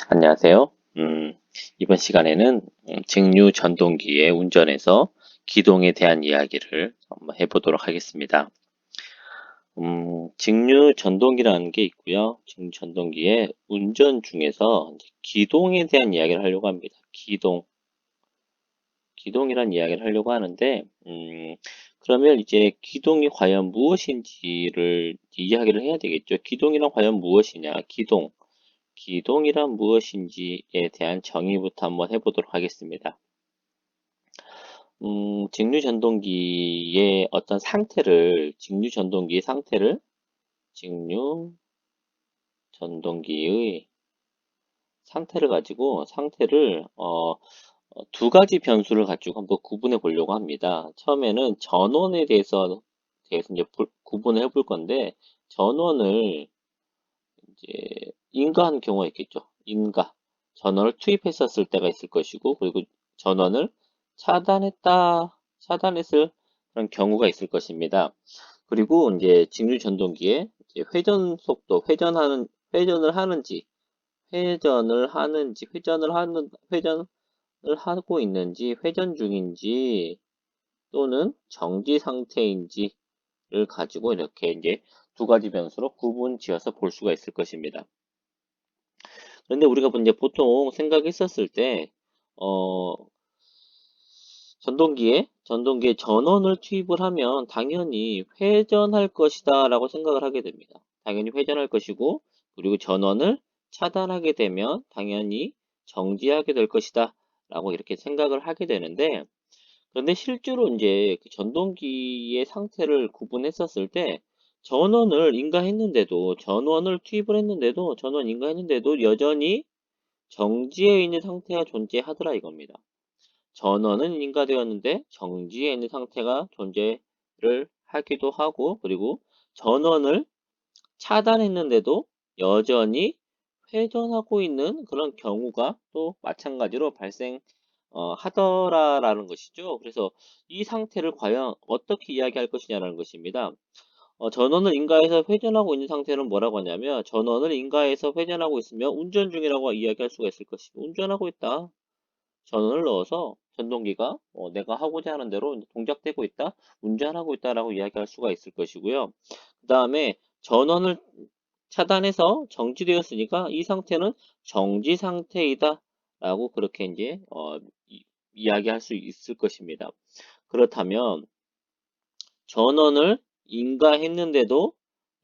안녕하세요. 이번 시간에는 직류 전동기의 운전에서 기동에 대한 이야기를 한번 해보도록 하겠습니다. 직류 전동기라는 게 있고요. 직류 전동기의 운전 중에서 이제 기동에 대한 이야기를 하려고 합니다. 기동이란 이야기를 하려고 하는데, 그러면 이제 기동이 과연 무엇인지를 이야기를 해야 되겠죠. 기동이란 과연 무엇이냐? 기동이란 무엇인지에 대한 정의부터 한번 해보도록 하겠습니다. 직류전동기의 어떤 상태를, 직류전동기의 상태를 가지고, 두 가지 변수를 가지고 한번 구분해 보려고 합니다. 처음에는 전원에 대해서 이제 구분을 해볼 건데, 전원을 이제 인가한 경우가 있겠죠. 전원을 투입했었을 때가 있을 것이고, 그리고 전원을 차단했을 그런 경우가 있을 것입니다. 그리고 이제 직류 전동기에 이제 회전 속도, 회전을 하고 있는지, 회전 중인지, 또는 정지 상태인지를 가지고 이렇게 이제 두 가지 변수로 구분 지어서 볼 수가 있을 것입니다. 그런데 우리가 이제 보통 생각했었을 때, 어, 전동기에 전원을 투입을 하면 당연히 회전할 것이다 라고 생각을 하게 됩니다. 당연히 회전할 것이고, 그리고 전원을 차단하게 되면 당연히 정지하게 될 것이다 라고 이렇게 생각을 하게 되는데, 그런데 실제로 이제 그 전동기의 상태를 구분했었을 때, 전원 인가했는데도 여전히 정지해 있는 상태가 존재하더라 이겁니다. 전원은 인가되었는데 정지해 있는 상태가 존재를 하기도 하고, 그리고 전원을 차단했는데도 여전히 회전하고 있는 그런 경우가 또 마찬가지로 하더라라는 것이죠. 그래서 이 상태를 과연 어떻게 이야기할 것이냐라는 것입니다. 전원을 인가해서 회전하고 있는 상태는 뭐라고 하냐면, 전원을 인가해서 회전하고 있으면 운전 중이라고 이야기할 수가 있을 것이고, 운전하고 있다. 전원을 넣어서 전동기가 내가 하고자 하는 대로 동작되고 있다, 운전하고 있다라고 이야기할 수가 있을 것이고요. 그 다음에 전원을 차단해서 정지되었으니까 이 상태는 정지 상태이다 라고 그렇게 이제 이야기할 수 있을 것입니다. 그렇다면 전원을 인가했는데도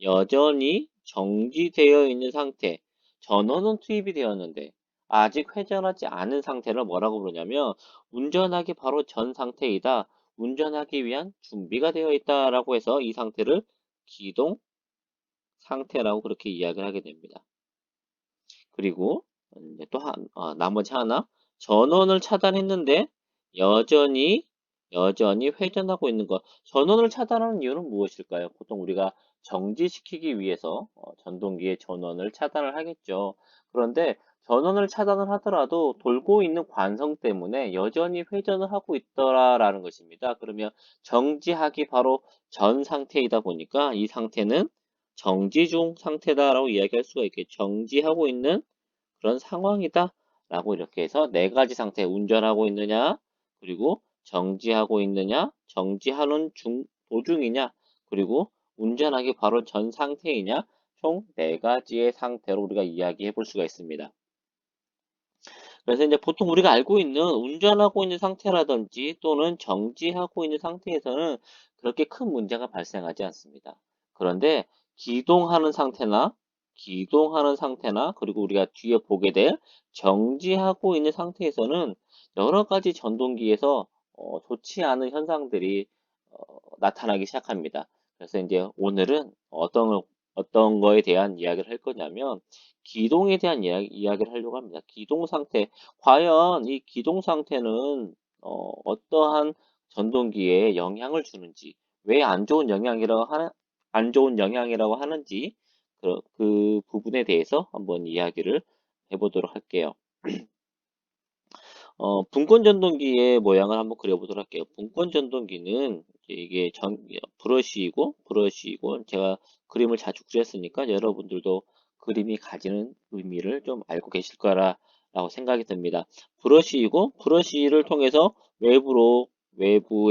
여전히 정지되어 있는 상태, 전원은 투입이 되었는데 아직 회전하지 않은 상태를 뭐라고 부르냐면, 운전하기 바로 전 상태이다, 운전하기 위한 준비가 되어 있다라고 해서 이 상태를 기동 상태라고 그렇게 이야기를 하게 됩니다. 그리고 이제 나머지 하나, 전원을 차단했는데 여전히 회전하고 있는 것. 전원을 차단하는 이유는 무엇일까요? 보통 우리가 정지시키기 위해서 전동기의 전원을 차단을 하겠죠. 그런데 전원을 차단을 하더라도 돌고 있는 관성 때문에 여전히 회전을 하고 있더라라는 것입니다. 그러면 정지하기 바로 전 상태이다 보니까 이 상태는 정지 중 상태다라고 이야기할 수가 있겠죠. 정지하고 있는 그런 상황이다 라고 이렇게 해서 네 가지 상태, 운전하고 있느냐, 그리고 정지하고 있느냐, 도중이냐, 그리고 운전하기 바로 전 상태이냐, 총 네 가지의 상태로 우리가 이야기해 볼 수가 있습니다. 그래서 이제 보통 우리가 알고 있는 운전하고 있는 상태라든지 또는 정지하고 있는 상태에서는 그렇게 큰 문제가 발생하지 않습니다. 그런데 기동하는 상태나 그리고 우리가 뒤에 보게 될 정지하고 있는 상태에서는 여러 가지 전동기에서 좋지 않은 현상들이 나타나기 시작합니다. 그래서 이제 오늘은 어떤 거에 대한 이야기를 할 거냐면, 기동에 대한 이야기를 하려고 합니다. 기동 상태. 과연 이 기동 상태는 어떠한 전동기에 영향을 주는지, 왜 안 좋은 영향이라고 하는지, 그 부분에 대해서 한번 이야기를 해보도록 할게요. 분권 전동기의 모양을 한번 그려보도록 할게요. 분권 전동기는 이게 브러쉬이고 제가 그림을 자주 그렸으니까 여러분들도 그림이 가지는 의미를 좀 알고 계실 거라고 생각이 듭니다. 브러쉬이고 브러쉬를 통해서 외부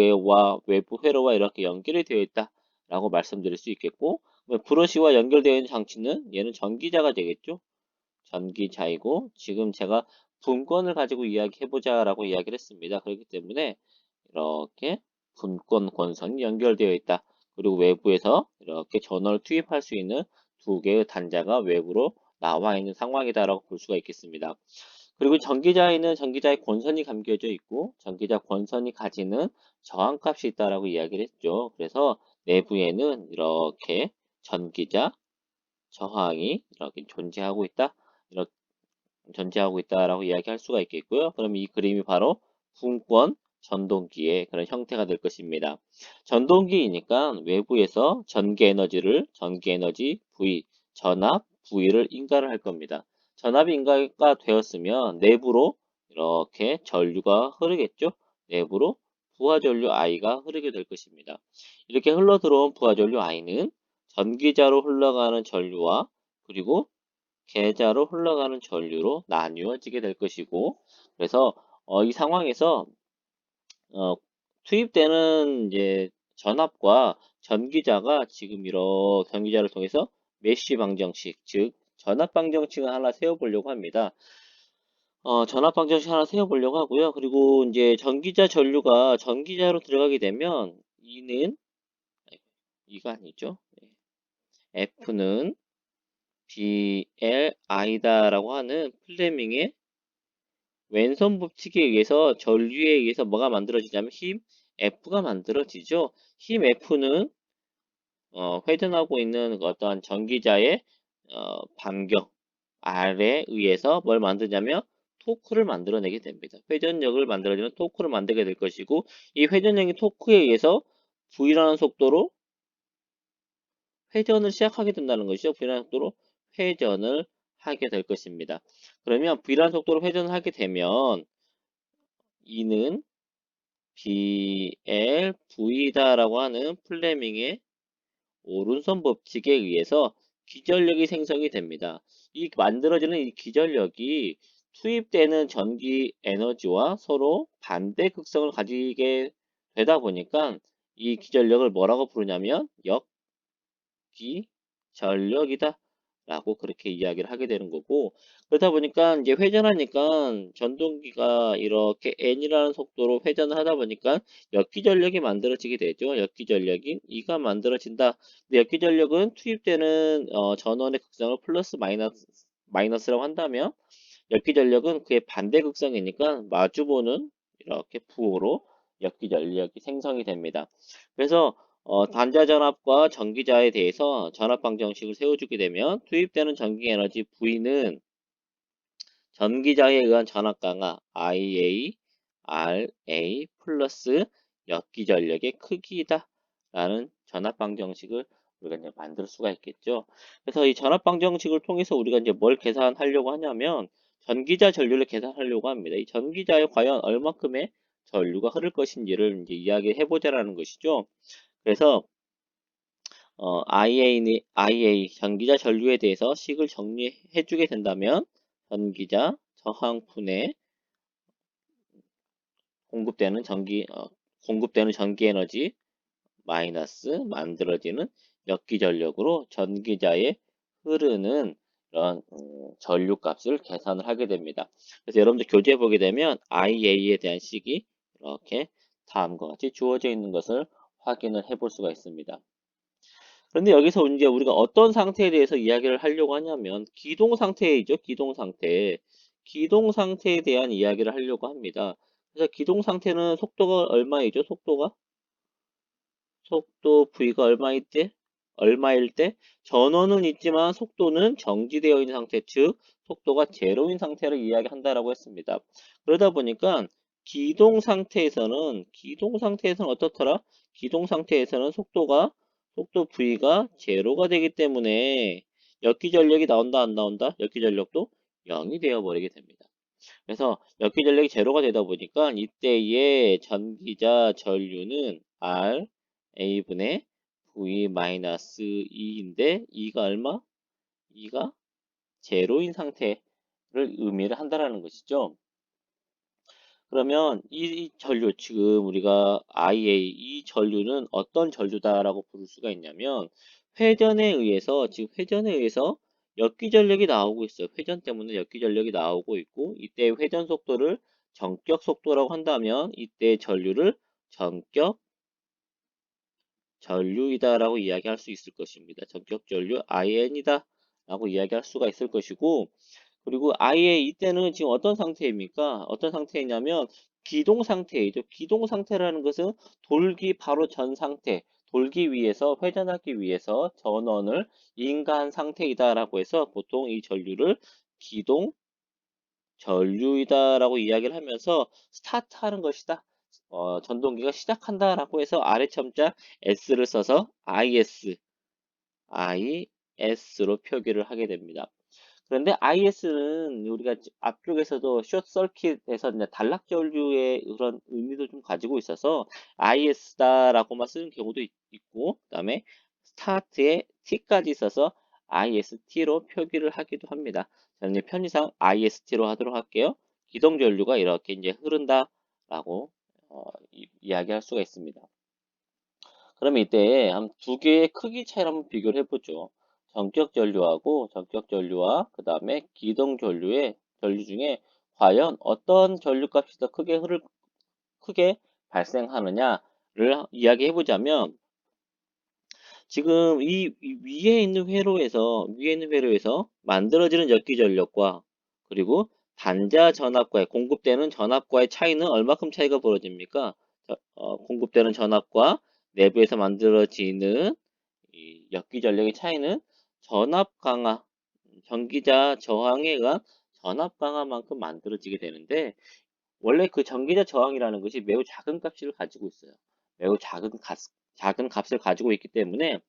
회로와 이렇게 연결이 되어 있다라고 말씀드릴 수 있겠고, 브러쉬와 연결되어 있는 장치는 얘는 전기자가 되겠죠. 전기자이고, 지금 제가 분권을 가지고 이야기해보자라고 이야기를 했습니다. 그렇기 때문에 이렇게 분권 권선이 연결되어 있다. 그리고 외부에서 이렇게 전원을 투입할 수 있는 두 개의 단자가 외부로 나와 있는 상황이다라고 볼 수가 있겠습니다. 그리고 전기자에는 전기자의 권선이 감겨져 있고 전기자 권선이 가지는 저항값이 있다라고 이야기를 했죠. 그래서 내부에는 이렇게 전기자 저항이 이렇게 존재하고 있다. 이렇게 존재하고 있다라고 이야기할 수가 있겠고요. 그럼 이 그림이 바로 분권 전동기의 그런 형태가 될 것입니다. 전동기이니까 외부에서 전기 에너지 V, 전압 V를 인가를 할 겁니다. 전압이 인가가 되었으면 내부로 이렇게 전류가 흐르겠죠. 내부로 부하전류 I가 흐르게 될 것입니다. 이렇게 흘러 들어온 부하전류 I는 전기자로 흘러가는 전류와 그리고 계좌로 흘러가는 전류로 나뉘어지게 될 것이고, 그래서 이 상황에서 어, 투입되는 이제 전압과 전기자가 지금 이런 전기자를 통해서 메쉬 방정식, 즉 전압 방정식을 하나 세워보려고 합니다. 전압 방정식 하나 세워보려고 하고요. 그리고 이제 전기자 전류가 전기자로 들어가게 되면 이가 아니죠. F는 BLI다라고 하는 플레밍의 왼손 법칙에 의해서 전류에 의해서 뭐가 만들어지냐면 힘 F가 만들어지죠. 힘 F는 회전하고 있는 어떠한 전기자의 반경 R에 의해서 뭘 만드냐면 토크를 만들어내게 됩니다. 회전력을 만들어주는 토크를 만들게 될 것이고, 이 회전력의 토크에 의해서 V라는 속도로 회전을 시작하게 된다는 것이죠. V라는 속도로 회전을 하게 될 것입니다. 그러면 V라는 속도로 회전을 하게 되면 이는 BLV다라고 하는 플레밍의 오른손 법칙에 의해서 기전력이 생성이 됩니다. 이 만들어지는 이 기전력이 투입되는 전기 에너지와 서로 반대 극성을 가지게 되다 보니까 이 기전력을 뭐라고 부르냐면 역기전력이다 라고 그렇게 이야기를 하게 되는 거고, 그러다 보니까 이제 회전하니까 전동기가 이렇게 n이라는 속도로 회전을 하다 보니까 역기전력이 만들어지게 되죠. 역기전력인 E가 만들어진다. 근데 역기전력은 투입되는 전원의 극성을 플러스 마이너스라고 한다면, 역기전력은 그의 반대 극성이니까 마주보는 이렇게 부호로 역기전력이 생성이 됩니다. 그래서 단자 전압과 전기자에 대해서 전압 방정식을 세워주게 되면 투입되는 전기 에너지 V는 전기자에 의한 전압 강화 IA, RA 플러스 역기전력의 크기이다 라는 전압 방정식을 우리가 이제 만들 수가 있겠죠. 그래서 이 전압 방정식을 통해서 우리가 이제 뭘 계산하려고 하냐면 전기자 전류를 계산하려고 합니다. 이 전기자에 과연 얼마큼의 전류가 흐를 것인지를 이제 이야기해 보자라는 것이죠. 그래서 IA 전기자 전류에 대해서 식을 정리해 주게 된다면 전기자 저항분에 공급되는 전기 에너지 마이너스 만들어지는 역기전력으로 전기자에 흐르는 이런 전류 값을 계산을 하게 됩니다. 그래서 여러분들 교재에 보게 되면 IA에 대한 식이 이렇게 다음과 같이 주어져 있는 것을 확인을 해 볼 수가 있습니다. 그런데 여기서 이제 우리가 어떤 상태에 대해서 이야기를 하려고 하냐면 기동 상태이죠. 기동 상태. 기동 상태에 대한 이야기를 하려고 합니다. 그래서 기동 상태는 속도가 얼마이죠? 속도 V가 얼마일 때 전원은 있지만 속도는 정지되어 있는 상태, 즉 속도가 제로인 상태를 이야기한다라고 했습니다. 그러다 보니까 기동 상태에서는 어떻더라? 기동 상태에서는 속도 V가 제로가 되기 때문에 역기전력이 나온다 안 나온다? 역기전력도 0이 되어 버리게 됩니다. 그래서 역기전력이 제로가 되다 보니까 이때의 전기자 전류는 R A분의 V-2인데 E가 얼마? E가 제로인 상태를 의미를 한다라는 것이죠. 그러면 이 전류, 지금 우리가 IA, 이 전류는 어떤 전류다라고 부를 수가 있냐면, 지금 회전에 의해서 역기 전력이 나오고 있어요. 회전 때문에 역기 전력이 나오고 있고, 이때 회전 속도를 전격 속도라고 한다면, 이때 전류를 전격 전류이다라고 이야기할 수 있을 것입니다. 전격 전류 IN이다 라고 이야기할 수가 있을 것이고, 그리고 아예 이때는 지금 어떤 상태입니까? 어떤 상태이냐면 기동 상태이죠. 기동 상태라는 것은 돌기 바로 전 상태, 돌기 위해서, 회전하기 위해서 전원을 인가한 상태이다라고 해서 보통 이 전류를 기동 전류이다라고 이야기를 하면서 스타트하는 것이다. 전동기가 시작한다라고 해서 아래 첨자 S를 써서 IS로 표기를 하게 됩니다. 그런데 IS는 우리가 앞쪽에서도 숏서킷에서 단락 전류의 그런 의미도 좀 가지고 있어서 IS다라고만 쓰는 경우도 있고, 그다음에 스타트에 T까지 있어서 IST로 표기를 하기도 합니다. 저는 이제 편의상 IST로 하도록 할게요. 기동 전류가 이렇게 이제 흐른다라고 이야기할 수가 있습니다. 그러면 이때 한 두 개의 크기 차이를 한번 비교를 해보죠. 전격 전류와 그 다음에 기동 전류 중에 과연 어떤 전류값이 더 크게 발생하느냐를 이야기해 보자면, 지금 이 위에 있는 회로에서 만들어지는 역기 전력과 그리고 단자 전압과의 공급되는 전압과의 차이는 얼마큼 차이가 벌어집니까? 공급되는 전압과 내부에서 만들어지는 이 역기 전력의 차이는 전압 강화, 전기자 저항에 의한 전압 강화만큼 만들어지게 되는데, 원래 그 전기자 저항이라는 것이 매우 작은 값을 가지고 있어요. 매우 작은 값을 가지고 있기 때문에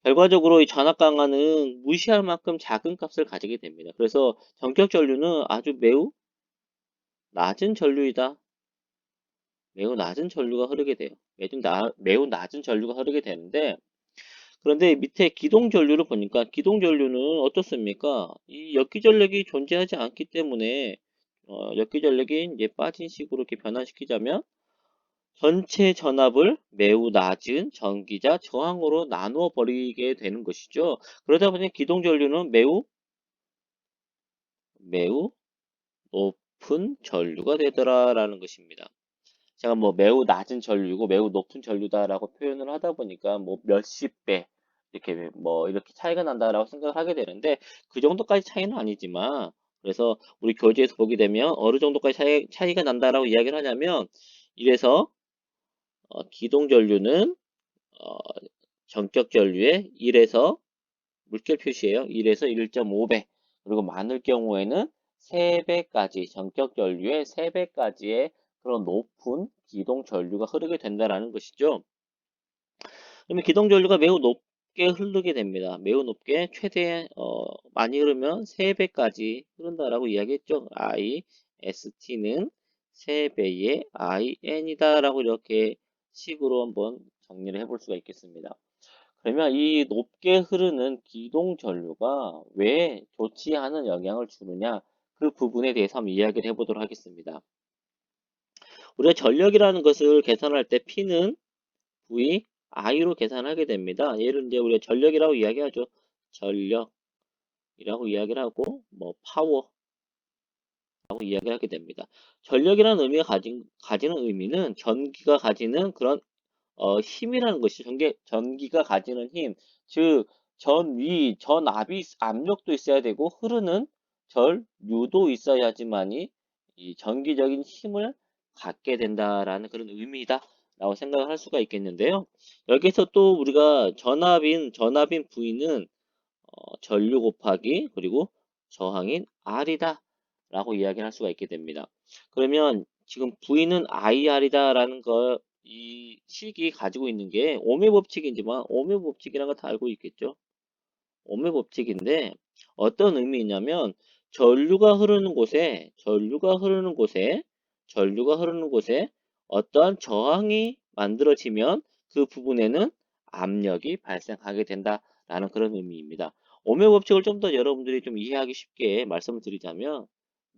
결과적으로 이 전압 강화는 무시할 만큼 작은 값을 가지게 됩니다. 그래서 전격 전류는 아주 낮은 전류이다. 매우 낮은 전류가 흐르게 돼요. 매우 낮은 전류가 흐르게 되는데, 그런데 밑에 기동 전류를 보니까 기동 전류는 어떻습니까? 이 역기 전력이 존재하지 않기 때문에 역기 전력이 이제 빠진 식으로 이렇게 변환시키자면 전체 전압을 매우 낮은 전기자 저항으로 나누어 버리게 되는 것이죠. 그러다 보니 기동 전류는 매우 높은 전류가 되더라라는 것입니다. 제가 뭐 매우 낮은 전류고 매우 높은 전류다라고 표현을 하다 보니까 뭐 몇십 배 이렇게 차이가 난다라고 생각을 하게 되는데, 그 정도까지 차이는 아니지만, 그래서 우리 교재에서 보게 되면 어느 정도까지 차이가 난다라고 이야기를 하냐면, 이래서 기동 전류는 어, 전격 전류의 1에서 물결 표시예요. 1에서 1.5배. 그리고 많을 경우에는 3배까지, 전격 전류의 3배까지의 그런 높은 기동 전류가 흐르게 된다라는 것이죠. 그러면 기동 전류가 매우 높게 흐르게 됩니다. 매우 높게 최대 많이 흐르면 3배까지 흐른다라고 이야기했죠. IST는 3배의 IN이다라고 이렇게 식으로 한번 정리를 해볼 수가 있겠습니다. 그러면 이 높게 흐르는 기동 전류가 왜 좋지 않은 영향을 주느냐, 그 부분에 대해서 한번 이야기를 해보도록 하겠습니다. 우리가 전력이라는 것을 계산할 때 P는 V, I로 계산하게 됩니다. 얘를 이제 우리가 전력이라고 이야기하죠. 전력이라고 이야기를 하고, 뭐 파워라고 이야기를 하게 됩니다. 전력이라는 의미가 가지는 의미는 전기가 가지는 그런 힘이라는 것이, 전기가 가지는 힘, 즉 전압이, 압력도 있어야 되고 흐르는 전류도 있어야지만이 이 전기적인 힘을 갖게 된다라는 그런 의미이다 라고 생각을 할 수가 있겠는데요. 여기서 또 우리가 전압인 V는 전류 곱하기 그리고 저항인 R이다 라고 이야기를 할 수가 있게 됩니다. 그러면 지금 V는 IR이다 라는 이 식이 가지고 있는 게 오음의 법칙이지만, 오음의 법칙이라는 거 다 알고 있겠죠? 오음의 법칙인데 어떤 의미냐면, 전류가 흐르는 곳에 어떠한 저항이 만들어지면 그 부분에는 압력이 발생하게 된다라는 그런 의미입니다. 오묘 법칙을 좀 더 여러분들이 좀 이해하기 쉽게 말씀을 드리자면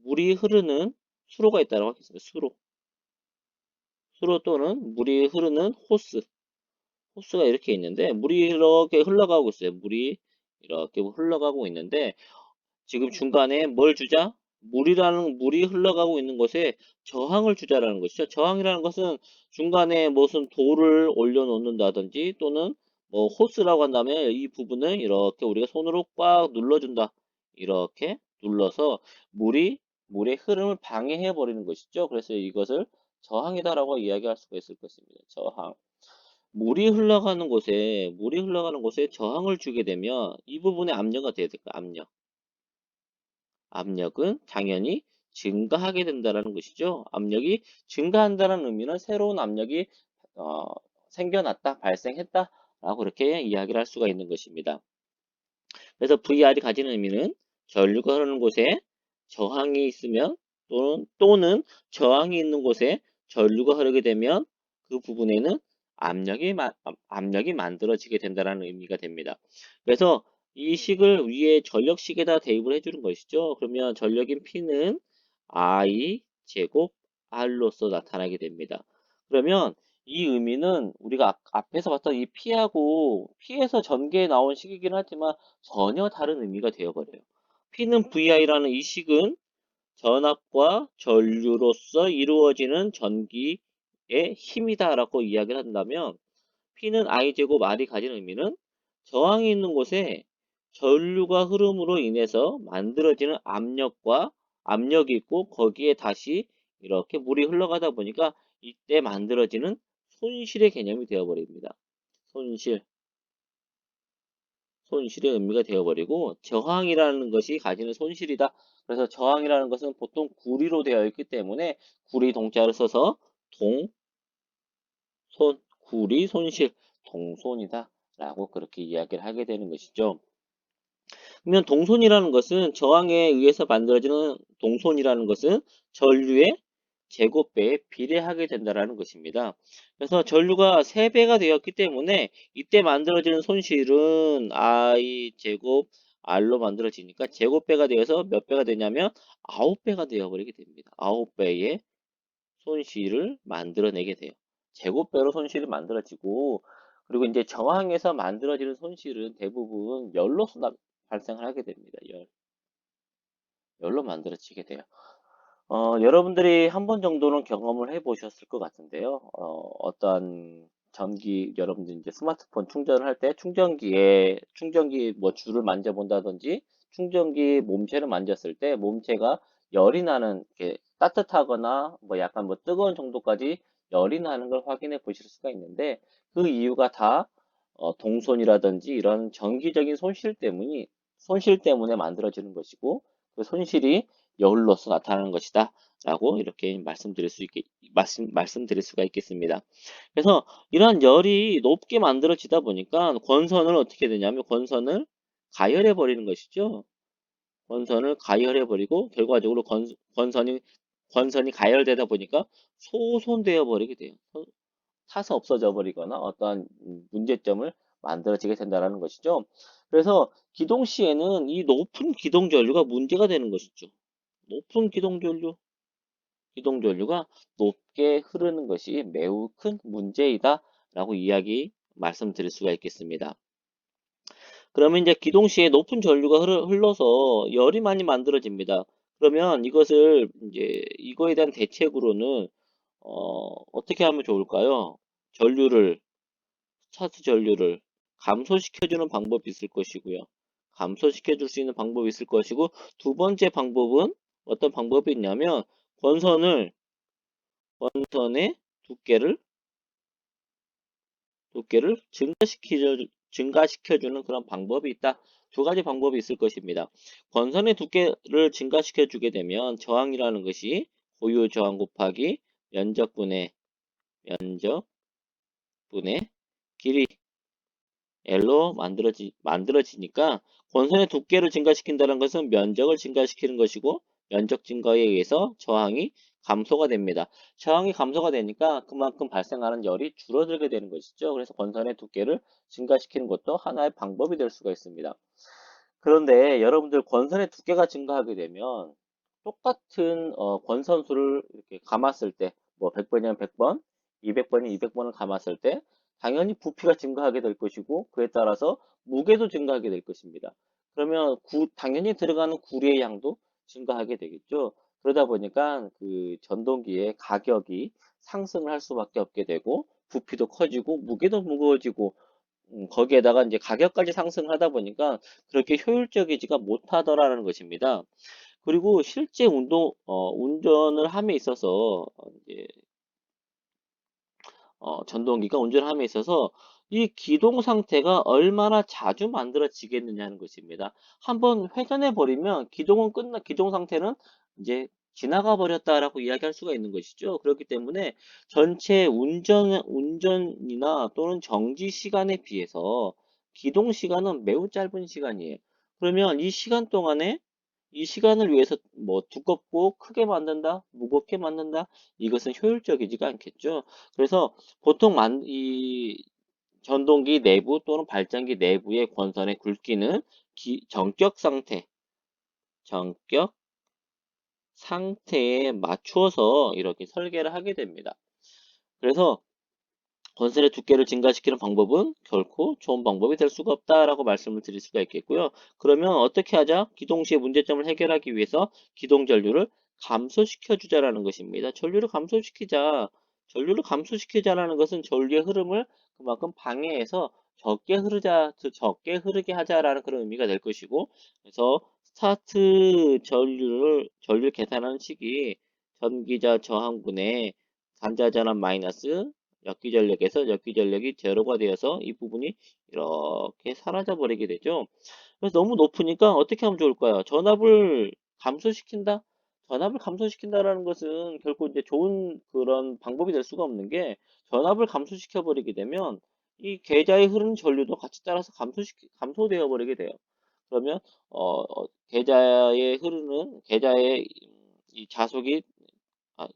물이 흐르는 수로가 있다고 하겠습니다. 수로. 수로 또는 물이 흐르는 호스. 호스가 이렇게 있는데 물이 이렇게 흘러가고 있어요. 물이 이렇게 흘러가고 있는데 지금 중간에 뭘 주자? 물이 흘러가고 있는 곳에 저항을 주자라는 것이죠. 저항이라는 것은 중간에 무슨 돌을 올려놓는다든지 또는 뭐 호스라고 한다면 이 부분을 이렇게 우리가 손으로 꽉 눌러준다. 이렇게 눌러서 물의 흐름을 방해해 버리는 것이죠. 그래서 이것을 저항이다라고 이야기할 수가 있을 것입니다. 저항. 물이 흘러가는 곳에 저항을 주게 되면 이 부분에 압력이 어떻게 될까? 압력. 압력은 당연히 증가하게 된다라는 것이죠. 압력이 증가한다는 의미는 새로운 압력이 어, 생겨났다, 발생했다라고 그렇게 이야기를 할 수가 있는 것입니다. 그래서 VR이 가지는 의미는 전류가 흐르는 곳에 저항이 있으면 또는 저항이 있는 곳에 전류가 흐르게 되면 그 부분에는 압력이 만들어지게 된다는 의미가 됩니다. 그래서 이 식을 위에 전력식에다 대입을 해주는 것이죠. 그러면 전력인 P는 I 제곱 R로서 나타나게 됩니다. 그러면 이 의미는 우리가 앞에서 봤던 이 P에서 전개에 나온 식이긴 하지만 전혀 다른 의미가 되어버려요. P는 VI라는 이 식은 전압과 전류로서 이루어지는 전기의 힘이다라고 이야기를 한다면 P는 I제곱 R이 가진 의미는 저항이 있는 곳에 전류가 흐름으로 인해서 만들어지는 압력이 있고 거기에 다시 이렇게 물이 흘러가다 보니까 이때 만들어지는 손실의 개념이 되어버립니다. 손실의 의미가 되어버리고 저항이라는 것이 가지는 손실이다. 그래서 저항이라는 것은 보통 구리로 되어 있기 때문에 구리 동자를 써서 구리 손실, 동손이다. 라고 그렇게 이야기를 하게 되는 것이죠. 그러면 동손이라는 것은 저항에 의해서 만들어지는 동손이라는 것은 전류의 제곱배에 비례하게 된다는 것입니다. 그래서 전류가 3배가 되었기 때문에 이때 만들어지는 손실은 I 제곱 R로 만들어지니까 제곱배가 되어서 몇 배가 되냐면 9배가 되어버리게 됩니다. 9배의 손실을 만들어내게 돼요. 제곱배로 손실이 만들어지고 그리고 이제 저항에서 만들어지는 손실은 대부분 열로서 발생을 하게 됩니다. 열로 만들어지게 돼요. 여러분들이 한 번 정도는 경험을 해 보셨을 것 같은데요. 어떠한 여러분들 이제 스마트폰 충전을 할 때 충전기 뭐 줄을 만져본다든지 충전기 몸체를 만졌을 때 몸체가 열이 나는, 이렇게 따뜻하거나 뭐 약간 뭐 뜨거운 정도까지 열이 나는 걸 확인해 보실 수가 있는데 그 이유가 다 동손이라든지 이런 전기적인 손실 때문에 만들어지는 것이고 그 손실이 여울로서 나타나는 것이다. 라고 이렇게 말씀드릴 수가 있겠습니다. 그래서 이러한 열이 높게 만들어지다 보니까 권선을 어떻게 되냐면 권선을 가열해 버리는 것이죠. 권선을 가열해 버리고 결과적으로 권선이 가열되다 보니까 소손되어 버리게 돼요. 타서 없어져 버리거나 어떠한 문제점을 만들어지게 된다는 것이죠. 그래서 기동 시에는 이 높은 기동 전류가 문제가 되는 것이죠. 높은 기동전류가 높게 흐르는 것이 매우 큰 문제이다 라고 말씀드릴 수가 있겠습니다. 그러면 이제 기동 시에 높은 전류가 흘러서 열이 많이 만들어집니다. 그러면 이거에 대한 대책으로는 어떻게 하면 좋을까요? 스타트 전류를 감소시켜주는 방법이 있을 것이고요. 감소시켜줄 수 있는 방법이 있을 것이고, 두 번째 방법은 어떤 방법이 있냐면, 권선의 두께를 증가시켜주는 그런 방법이 있다. 두 가지 방법이 있을 것입니다. 권선의 두께를 증가시켜주게 되면 저항이라는 것이 고유 저항 곱하기 면적분의 길이 L로 만들어지니까 권선의 두께를 증가시킨다는 것은 면적을 증가시키는 것이고 면적 증가에 의해서 저항이 감소가 됩니다. 저항이 감소가 되니까 그만큼 발생하는 열이 줄어들게 되는 것이죠. 그래서 권선의 두께를 증가시키는 것도 하나의 방법이 될 수가 있습니다. 그런데 여러분들 권선의 두께가 증가하게 되면 똑같은 권선수를 이렇게 감았을 때, 뭐 100번이면 100번, 200번이면 200번을 감았을 때 당연히 부피가 증가하게 될 것이고 그에 따라서 무게도 증가하게 될 것입니다. 그러면 당연히 들어가는 구리의 양도 증가하게 되겠죠. 그러다 보니까 그 전동기의 가격이 상승을 할 수밖에 없게 되고 부피도 커지고 무게도 무거워지고 거기에다가 이제 가격까지 상승하다 보니까 그렇게 효율적이지가 못하더라는 것입니다. 그리고 실제 운전을 함에 있어서 이제 전동기가 운전함에 있어서 이 기동 상태가 얼마나 자주 만들어지겠느냐는 것입니다. 한번 회전해 버리면 기동 상태는 이제 지나가 버렸다라고 이야기할 수가 있는 것이죠. 그렇기 때문에 전체 운전이나 또는 정지 시간에 비해서 기동 시간은 매우 짧은 시간이에요. 그러면 이 시간을 위해서 뭐 두껍고 크게 만든다, 무겁게 만든다, 이것은 효율적이지가 않겠죠. 그래서 보통 이 전동기 내부 또는 발전기 내부의 권선의 굵기는 전격 상태에 맞추어서 이렇게 설계를 하게 됩니다. 그래서 권선의 두께를 증가시키는 방법은 결코 좋은 방법이 될 수가 없다라고 말씀을 드릴 수가 있겠고요. 그러면 어떻게 하자? 기동시의 문제점을 해결하기 위해서 기동 전류를 감소시켜 주자라는 것입니다. 전류를 감소시키자라는 것은 전류의 흐름을 그만큼 방해해서 적게 흐르게 하자라는 그런 의미가 될 것이고, 그래서 스타트 전류를 계산하는 식이 전기자 저항분의 단자전압 마이너스 역기전력에서 역기전력이 제로가 되어서 이 부분이 이렇게 사라져 버리게 되죠. 그래서 너무 높으니까 어떻게 하면 좋을까요? 감소시킨다? 전압을 감소시킨다라는 것은 결코 이제 좋은 그런 방법이 될 수가 없는 게 전압을 감소시켜 버리게 되면 이 계좌에 흐르는 전류도 같이 따라서 감소되어 버리게 돼요. 그러면 계좌에 이 자속이 아,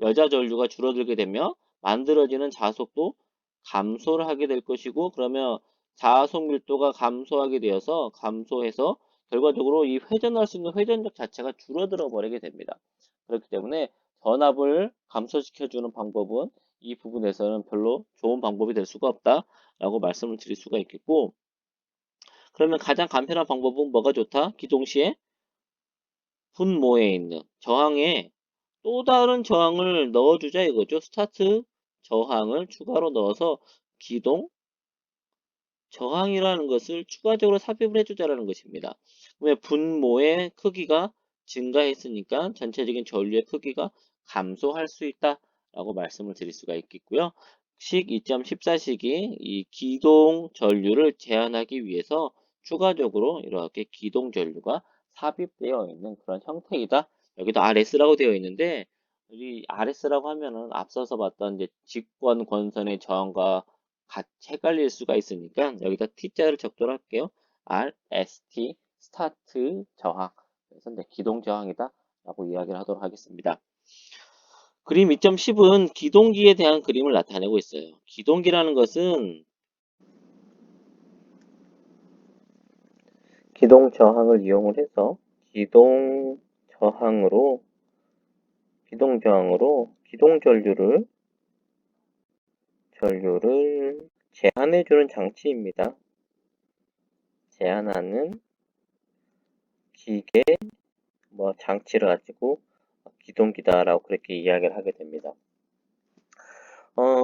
여자 전류가 줄어들게 되며 만들어지는 자속도 감소를 하게 될 것이고 그러면 자속 밀도가 감소해서 결과적으로 이 회전할 수 있는 회전력 자체가 줄어들어 버리게 됩니다. 그렇기 때문에 전압을 감소시켜 주는 방법은 이 부분에서는 별로 좋은 방법이 될 수가 없다라고 말씀을 드릴 수가 있겠고 그러면 가장 간편한 방법은 뭐가 좋다? 기동시에 분모에 있는 저항에 또 다른 저항을 넣어주자 이거죠. 스타트 저항을 추가로 넣어서 기동 저항이라는 것을 추가적으로 삽입을 해주자라는 것입니다. 왜 분모의 크기가 증가했으니까 전체적인 전류의 크기가 감소할 수 있다라고 말씀을 드릴 수가 있겠고요. 식 2.14식이 이 기동 전류를 제한하기 위해서 추가적으로 이렇게 기동 전류가 삽입되어 있는 그런 형태이다. 여기도 RS라고 되어 있는데 이 RS라고 하면은 앞서서 봤던 이제 직권 권선의 저항과 같이 헷갈릴 수가 있으니까 여기다 T자를 적도록 할게요. RST 스타트 저항. 그래서 이제 기동 저항이다 라고 이야기를 하도록 하겠습니다. 그림 2.10은 기동기에 대한 그림을 나타내고 있어요. 기동기라는 것은 기동 저항을 이용을 해서 기동 저항으로 기동 전류를 제한해주는 장치입니다. 제한하는 기계 장치를 가지고 기동기다라고 그렇게 이야기를 하게 됩니다.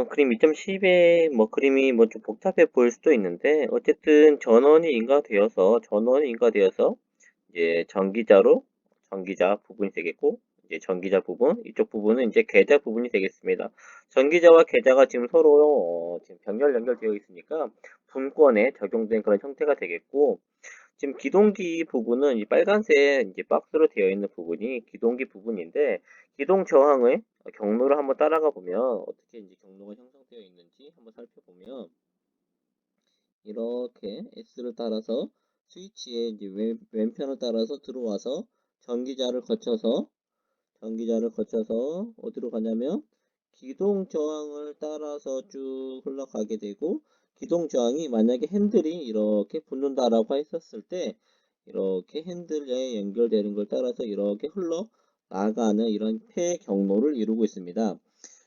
그림 2.10의 그림이 좀 복잡해 보일 수도 있는데 어쨌든 전원이 인가되어서 이제 전기자 부분이 되겠고 이제 전기자 부분 이쪽 부분은 이제 계좌 부분이 되겠습니다. 전기자와 계좌가 지금 서로 지금 연결되어 있으니까 분권에 적용된 그런 형태가 되겠고 지금 기동기 부분은 이 빨간색 이제 박스로 되어 있는 부분이 기동기 부분인데 기동 저항의 경로를 한번 따라가 보면 어떻게 이제 경로가 형성되어 있는지 한번 살펴보면 이렇게 S를 따라서 스위치의 이제 왼편을 따라서 들어와서 전기자를 거쳐서 어디로 가냐면 기동 저항을 따라서 쭉 흘러가게 되고 기동 저항이 만약에 핸들이 이렇게 붙는다라고 했었을 때 이렇게 핸들에 연결되는 걸 따라서 이렇게 흘러 나가는 이런 폐 경로를 이루고 있습니다.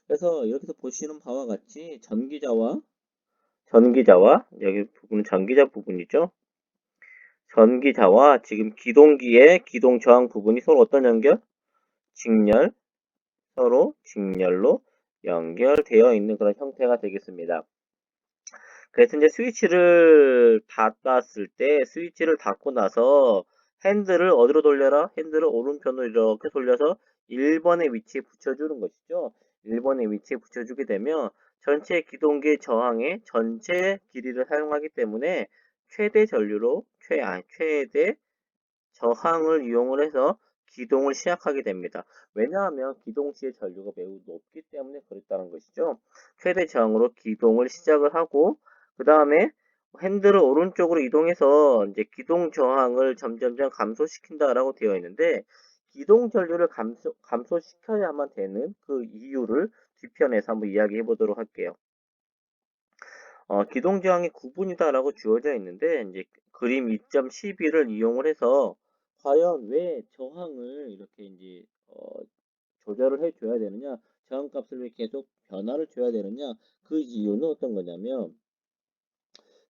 그래서 여기서 보시는 바와 같이 전기자와 여기 부분은 전기자 부분이죠. 전기자와 지금 기동기의 기동 저항 부분이 서로 어떤 연결? 직렬, 서로 직렬로 연결되어 있는 그런 형태가 되겠습니다. 그래서 이제 스위치를 닫았을 때 스위치를 닫고 나서 핸들을 어디로 돌려라? 핸들을 오른편으로 이렇게 돌려서 1번의 위치에 붙여주는 것이죠. 1번의 위치에 붙여주게 되면 전체 기동기 저항의 전체 길이를 사용하기 때문에 최대 전류로 최대 저항을 이용을 해서 기동을 시작하게 됩니다. 왜냐하면 기동 시의 전류가 매우 높기 때문에 그랬다는 것이죠. 최대 저항으로 기동을 시작을 하고 그 다음에 핸들을 오른쪽으로 이동해서 이제 기동 저항을 점점점 감소시킨다라고 되어 있는데 기동 전류를 감소시켜야만 되는 그 이유를 뒤편에서 한번 이야기해 보도록 할게요. 기동 저항이 9분이다라고 주어져 있는데 이제 그림 2.12를 이용을 해서 과연 왜 저항을 이렇게 이제 조절을 해줘야 되느냐, 저항값을 왜 계속 변화를 줘야 되느냐, 그 이유는 어떤 거냐면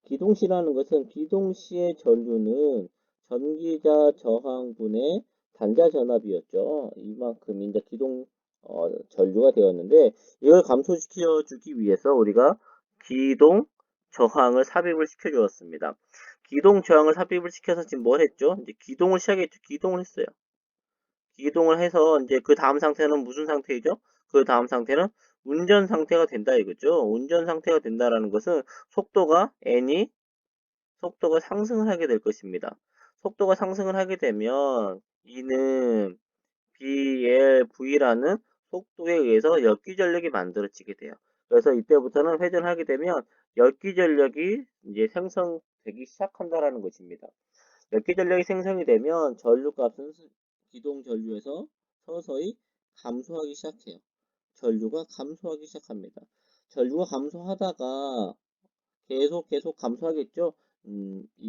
기동시라는 것은 기동시의 전류는 전기자 저항분의 단자 전압이었죠. 이만큼 이제 기동 전류가 되었는데 이걸 감소시켜 주기 위해서 우리가 기동 저항을 삽입을 시켜 주었습니다. 기동 저항을 삽입을 시켜서 지금 뭘 했죠? 이제 기동을 시작했죠. 기동을 했어요. 기동을 해서 이제 그 다음 상태는 무슨 상태이죠? 그 다음 상태는 운전 상태가 된다 이거죠. 운전 상태가 된다라는 것은 속도가 n이 속도가 상승을 하게 될 것입니다. 속도가 상승을 하게 되면 이는 BLV라는 속도에 의해서 역기전력이 만들어지게 돼요. 그래서 이때부터는 회전하게 되면 역기전력이 이제 생성되기 시작한다라는 것입니다. 역기전력이 생성이 되면 전류값은 기동 전류에서 서서히 감소하기 시작해요. 전류가 감소하기 시작합니다. 전류가 감소하다가 계속 감소하겠죠.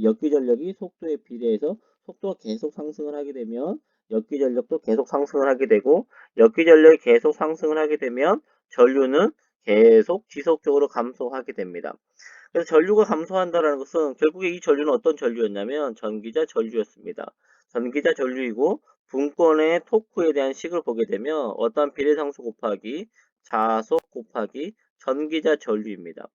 역기전력이 속도에 비례해서 속도가 계속 상승을 하게 되면 역기전력도 계속 상승을 하게 되고 역기전력이 계속 상승을 하게 되면 전류는 계속 지속적으로 감소하게 됩니다. 그래서 전류가 감소한다는 것은 결국에 이 전류는 어떤 전류였냐면 전기자 전류였습니다. 전기자 전류이고 분권의 토크에 대한 식을 보게 되면 어떤 비례상수 곱하기 자속 곱하기 전기자 전류입니다.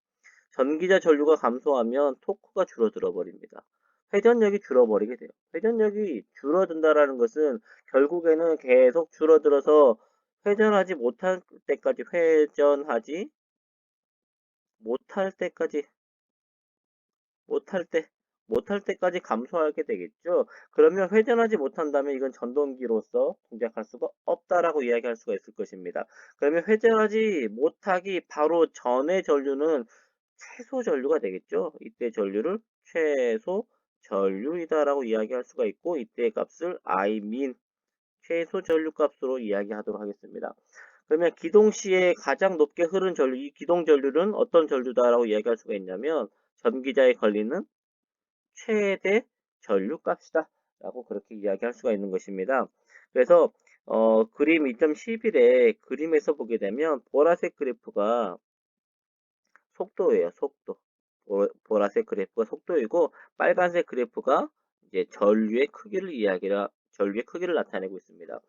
전기자 전류가 감소하면 토크가 줄어들어 버립니다. 회전력이 줄어버리게 돼요. 회전력이 줄어든다라는 것은 결국에는 계속 줄어들어서 회전하지 못할 때까지 못할 때 못할 때까지 감소하게 되겠죠. 그러면 회전하지 못한다면 이건 전동기로서 동작할 수가 없다라고 이야기할 수가 있을 것입니다. 그러면 회전하지 못하기 바로 전의 전류는 최소 전류가 되겠죠. 이때 전류를 최소 전류이다라고 이야기할 수가 있고 이때의 값을 Imin 최소 전류 값으로 이야기하도록 하겠습니다. 그러면 기동 시에 가장 높게 흐른 전류, 이 기동 전류는 어떤 전류다라고 이야기할 수가 있냐면 전기자에 걸리는 최대 전류 값이다 라고 그렇게 이야기할 수가 있는 것입니다. 그래서 그림 2.11에 그림에서 보게 되면 보라색 그래프가 속도예요. 속도. 보라색 그래프가 속도이고 빨간색 그래프가 이제 전류의 크기를 나타내고 있습니다.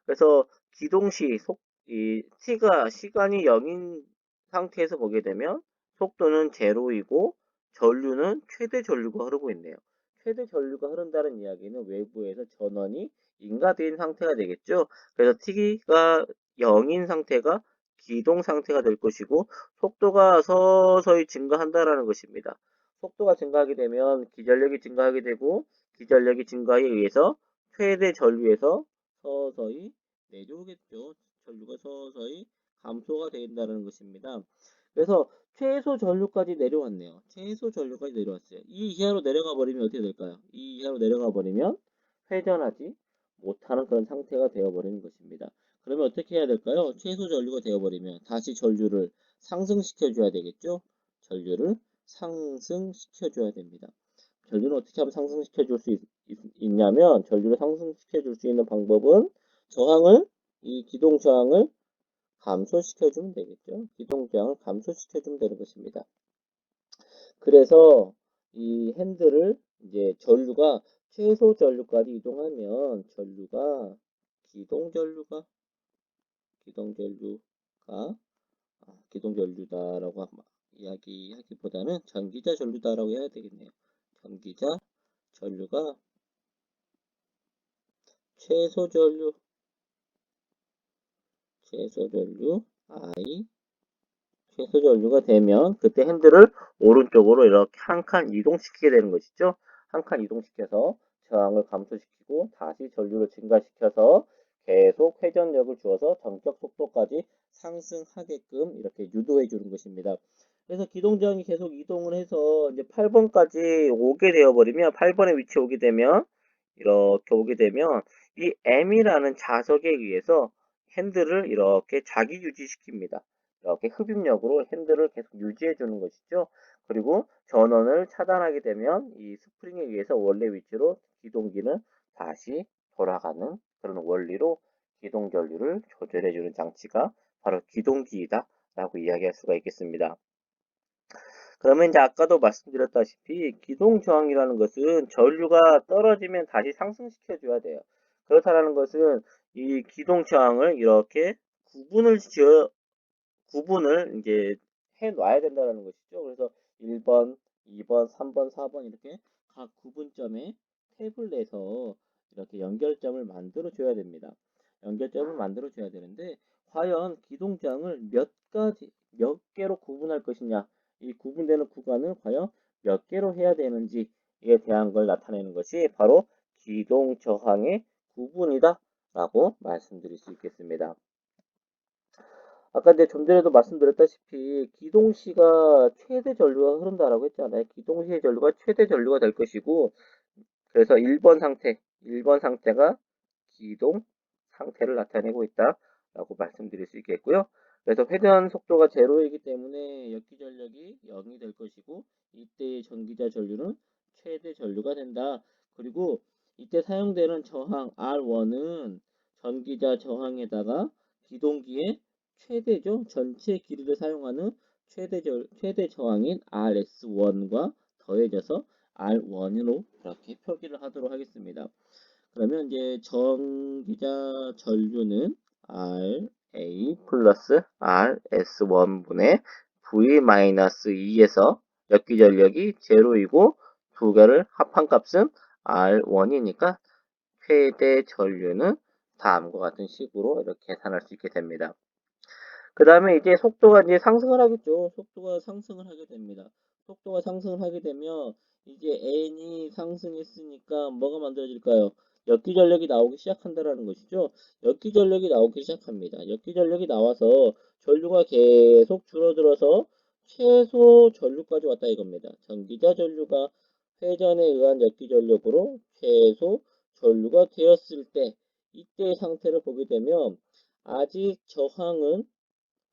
그래서 기동시 시간이 0인 상태에서 보게 되면 속도는 제로이고 전류는 최대 전류가 흐르고 있네요. 최대 전류가 흐른다는 이야기는 외부에서 전원이 인가된 상태가 되겠죠. 그래서 t가 0인 상태가 기동 상태가 될 것이고 속도가 서서히 증가한다라는 것입니다. 속도가 증가하게 되면 기전력이 증가하게 되고 기전력이 증가에 의해서 최대 전류에서 서서히 내려오겠죠. 전류가 서서히 감소가 된다는 것입니다. 그래서 최소 전류까지 내려왔네요. 최소 전류까지 내려왔어요. 이 이하로 내려가 버리면 어떻게 될까요? 이 이하로 내려가 버리면 회전하지 못하는 그런 상태가 되어버리는 것입니다. 그러면 어떻게 해야 될까요? 최소 전류가 되어버리면 다시 전류를 상승시켜 줘야 되겠죠? 전류를 상승시켜 줘야 됩니다. 전류를 어떻게 하면 상승시켜 줄 수 있냐면 전류를 상승시켜 줄 수 있는 방법은 저항을 이 기동 저항을 감소시켜 주면 되겠죠. 기동 저항을 감소시켜 주면 되는 것입니다. 그래서 이 핸들을 이제 전류가 최소 전류까지 이동하면 전류가 기동 전류가 기동 전류다라고 이야기하기보다는 전기자 전류다라고 해야 되겠네요. 전기자 전류가 최소 전류 I 최소 전류가 되면 그때 핸들을 오른쪽으로 이렇게 한 칸 이동시키게 되는 것이죠. 한 칸 이동시켜서 저항을 감소시키고 다시 전류를 증가시켜서 계속 회전력을 주어서 전격 속도까지 상승하게끔 이렇게 유도해 주는 것입니다. 그래서 기동저항이 계속 이동을 해서 이제 8번까지 오게 되어 버리면 8번의 위치에 오게 되면 이렇게 오게 되면 이 M이라는 자석에 의해서 핸들을 이렇게 자기 유지시킵니다. 이렇게 흡입력으로 핸들을 계속 유지해 주는 것이죠. 그리고 전원을 차단하게 되면 이 스프링에 의해서 원래 위치로 기동기는 다시 돌아가는 그런 원리로 기동 전류를 조절해 주는 장치가 바로 기동기이다 라고 이야기할 수가 있겠습니다. 그러면 이제 아까도 말씀드렸다시피 기동 저항이라는 것은 전류가 떨어지면 다시 상승시켜 줘야 돼요. 그렇다는 것은 이 기동 저항을 이렇게 구분을 이제 해 놔야 된다는 것이죠. 그래서 1번, 2번, 3번, 4번 이렇게 각 구분점에 탭을 내서 이렇게 연결점을 만들어 줘야 됩니다. 연결점을 만들어 줘야 되는데 과연 기동장을 몇 개로 구분할 것이냐, 이 구분되는 구간을 과연 몇 개로 해야 되는지에 대한 걸 나타내는 것이 바로 기동 저항의 구분이다 라고 말씀드릴 수 있겠습니다. 아까 이제 좀 전에도 말씀드렸다시피 기동시가 최대 전류가 흐른다라고 했잖아요. 기동시의 전류가 최대 전류가 될 것이고 그래서 1번 상태가 기동 상태를 나타내고 있다라고 말씀드릴 수 있겠고요. 그래서 회전 속도가 제로이기 때문에 역기 전력이 0이 될 것이고 이때의 전기자 전류는 최대 전류가 된다. 그리고 이때 사용되는 저항 R1은 전기자 저항에다가 기동기의 최대죠. 전체 길이를 사용하는 최대 저항인 RS1과 더해져서 R1으로 이렇게 표기를 하도록 하겠습니다. 그러면 이제 전기자 전류는 RA 플러스 RS1분의 V-2에서 역기 전력이 제로이고 두 개를 합한 값은 R1이니까 최대 전류는 다음과 같은 식으로 이렇게 계산할 수 있게 됩니다. 그 다음에 이제 속도가 이제 상승을 하겠죠. 속도가 상승을 하게 됩니다. 속도가 상승을 하게 되면 이제 n이 상승했으니까 뭐가 만들어질까요? 역기 전력이 나오기 시작한다라는 것이죠. 역기 전력이 나오기 시작합니다. 역기 전력이 나와서 전류가 계속 줄어들어서 최소 전류까지 왔다 이겁니다. 전기자 전류가 회전에 의한 역기 전력으로 최소 전류가 되었을 때 이때의 상태를 보게 되면 아직 저항은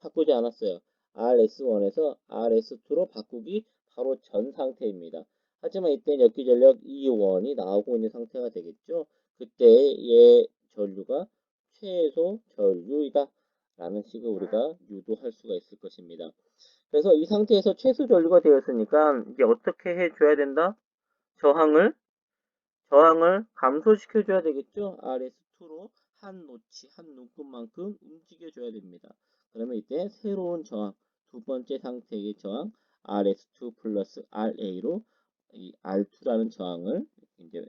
바꾸지 않았어요. RS1에서 RS2로 바꾸기 바로 전 상태입니다. 하지만 이때 역기전력 E1이 나오고 있는 상태가 되겠죠. 그때의 전류가 최소 전류이다 라는 식으로 우리가 유도할 수가 있을 것입니다. 그래서 이 상태에서 최소 전류가 되었으니까 이제 어떻게 해줘야 된다? 저항을 감소시켜 줘야 되겠죠. RS2로 한 노치, 한 눈금만큼 움직여 줘야 됩니다. 그러면 이때 새로운 저항, 두 번째 상태의 저항 RS2 플러스 RA로 이 R2라는 저항을 이제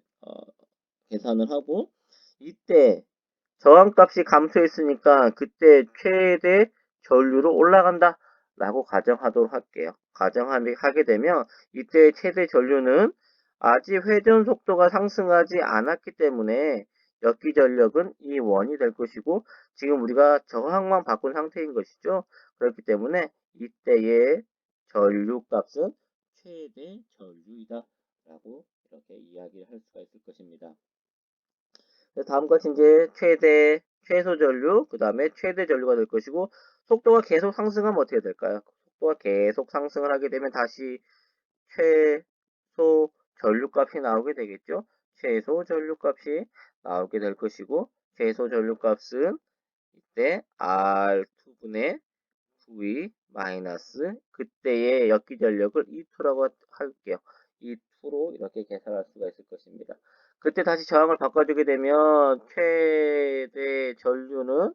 계산을 하고 이때 저항값이 감소했으니까 그때 최대 전류로 올라간다 라고 가정하도록 할게요. 가정하게 되면 이때 최대 전류는 아직 회전 속도가 상승하지 않았기 때문에 역기 전력은 E1이 될 것이고 지금 우리가 저항만 바꾼 상태인 것이죠. 그렇기 때문에 이때의 전류 값은 최대 전류이다 라고 이렇게 이야기를 할 수가 있을 것입니다. 다음과 같이 이제 최소 전류, 그 다음에 최대 전류가 될 것이고, 속도가 계속 상승하면 어떻게 될까요? 속도가 계속 상승을 하게 되면 다시 최소 전류값이 나오게 되겠죠. 최소 전류값이 나오게 될 것이고 최소 전류값은 이때 R2분의 V 마이너스 그때의 역기 전력을 E2라고 할게요. E2로 이렇게 계산할 수가 있을 것입니다. 그때 다시 저항을 바꿔주게 되면 최대 전류는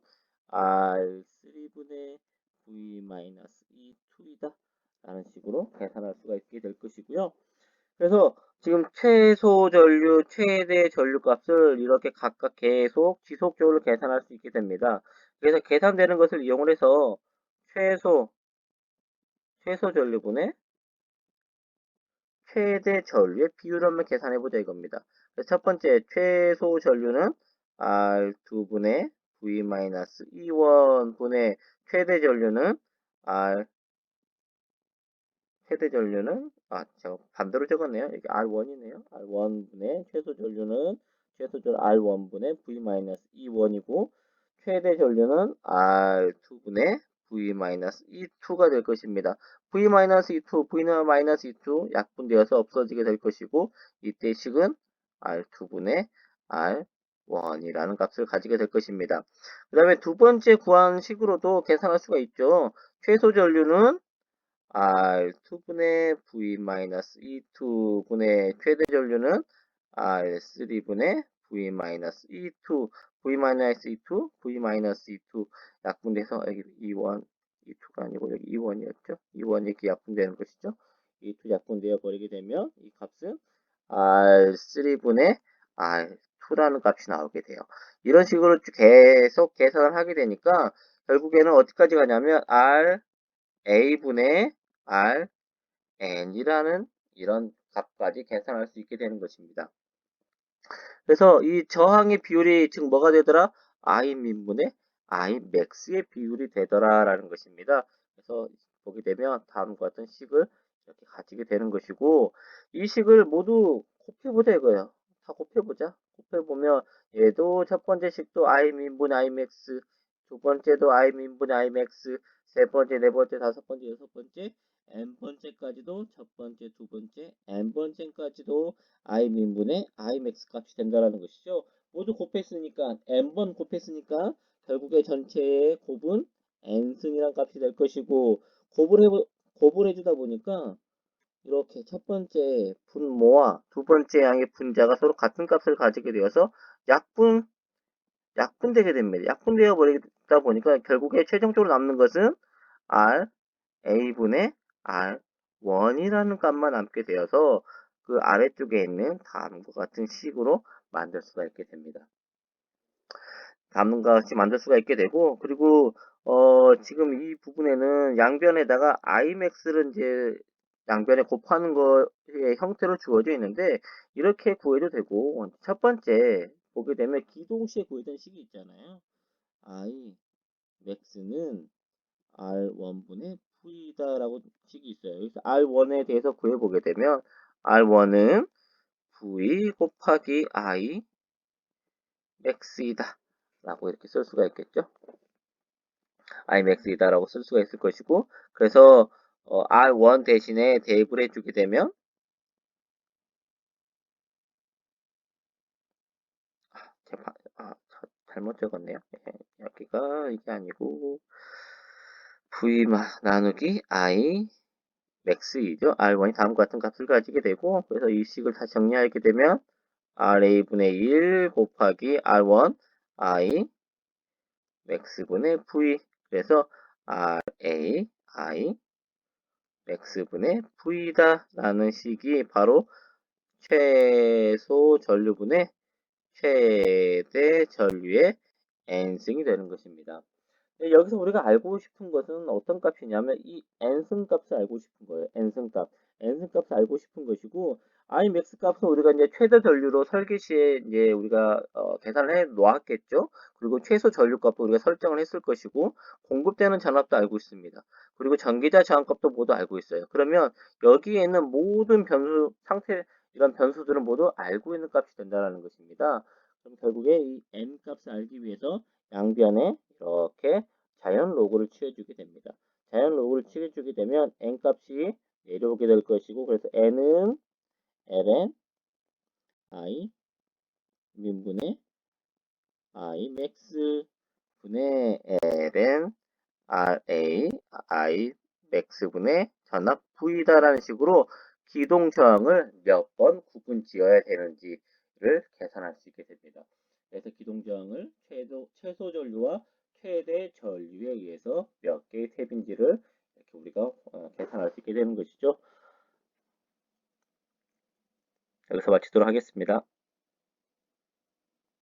R3분의 V 마이너스 E2이다. 라는 식으로 계산할 수가 있게 될 것이고요. 그래서 지금 최소 전류, 최대 전류 값을 이렇게 각각 계속 지속적으로 계산할 수 있게 됩니다. 그래서 계산되는 것을 이용을 해서 최소, 최소 전류분의 최대 전류의 비율을 한번 계산해보자 이겁니다. 그래서 첫 번째 최소 전류는 R2분의 V-E1분의 최대 전류는 R 최대 전류는 제가 반대로 적었네요. 여기 R1이네요. R1분의 최소 전류 R1분의 V-E1이고 최대 전류는 R2분의 V-E2가 될 것입니다. V-E2, V는-E2 약분되어서 없어지게 될 것이고 이때 식은 R2분의 R1이라는 값을 가지게 될 것입니다. 그 다음에 두 번째 구한 식으로도 계산할 수가 있죠. 최소 전류는 R2분의 V-E2분의 최대 전류는 R3분의 V-E2, V-E2, V-E2 약분돼서 여기 E1, E2가 아니고 여기 E1이었죠. E1이 이렇게 약분되는 것이죠. E2 약분되어 버리게 되면 이 값은 R3분의 R2라는 값이 나오게 돼요. 이런 식으로 계속 계산을 하게 되니까 결국에는 어디까지 가냐면 A분의 Rn이라는 이런 값까지 계산할 수 있게 되는 것입니다. 그래서 이 저항의 비율이 지금 뭐가 되더라? I민분의 Imax의 비율이 되더라라는 것입니다. 그래서 보게 되면 다음과 같은 식을 이렇게 가지게 되는 것이고 이 식을 모두 곱해보자 이거예요. 다 곱해보자. 곱해보면 얘도 첫 번째 식도 I민분의 Imax, 두 번째도 I민분의 Imax, 세 번째, 네 번째, 다섯 번째, 여섯 번째, n번째까지도 첫 번째, 두 번째, n번째까지도 i민분의 imax 값이 된다라는 것이죠. 모두 곱했으니까 n번 곱했으니까 결국에 전체의 곱은 n승이란 값이 될 것이고 곱을 해주다 보니까 이렇게 첫 번째 분모와 두 번째 양의 분자가 서로 같은 값을 가지게 되어서 약분되게 됩니다. 약분되어 버리다 보니까 결국에 최종적으로 남는 것은 r a분의 r1이라는 값만 남게 되어서 그 아래쪽에 있는 다음과 같은 식으로 만들 수가 있게 됩니다. 다음과 같이 만들 수가 있게 되고 그리고 지금 이 부분에는 양변에다가 imax를 이제 양변에 곱하는 거의 형태로 주어져 있는데 이렇게 구해도 되고 첫 번째 보게 되면 기동시에 구했던 식이 있잖아요. i max는 R1분의 V다라고 식이 있어요. 여기서 R1에 대해서 구해보게 되면 R1은 V 곱하기 I max이다 라고 이렇게 쓸 수가 있겠죠. I max이다 라고 쓸 수가 있을 것이고 그래서 R1 대신에 대입을 해주게 되면 잘못 적었네요. 여기가 이게 아니고 V 나누기 I max이죠. R1이 다음과 같은 값을 가지게 되고 그래서 이 식을 다시 정리하게 되면 RA분의 1 곱하기 R1 I max분의 V 그래서 RA I max분의 V다 라는 식이 바로 최소 전류분의 최대 전류의 N승이 되는 것입니다. 여기서 우리가 알고 싶은 것은 어떤 값이냐면 이 n승 값을 알고 싶은 거예요. n승 값. n승 값을 알고 싶은 것이고 imax 값은 우리가 이제 최대 전류로 설계 시에 이제 우리가 계산을 해 놓았겠죠. 그리고 최소 전류 값도 우리가 설정을 했을 것이고 공급되는 전압도 알고 있습니다. 그리고 전기자 저항 값도 모두 알고 있어요. 그러면 여기에 있는 모든 변수 상태 이런 변수들은 모두 알고 있는 값이 된다는 것입니다. 그럼 결국에 이 n 값을 알기 위해서 양변에 이렇게 자연 로그를 취해주게 됩니다. 자연 로그를 취해주게 되면 n 값이 내려오게 될 것이고 그래서 n은 ln I 민분의 I max 분의 ln RA I max분의 전압 V다라는 식으로 기동 저항을 몇 번 구분 지어야 되는지를 계산할 수 있게 됩니다. 그래서 기동 저항을 최소 전류와 최대 전류에 의해서 몇 개의 탭인지를 이렇게 우리가 계산할 수 있게 되는 것이죠. 여기서 마치도록 하겠습니다.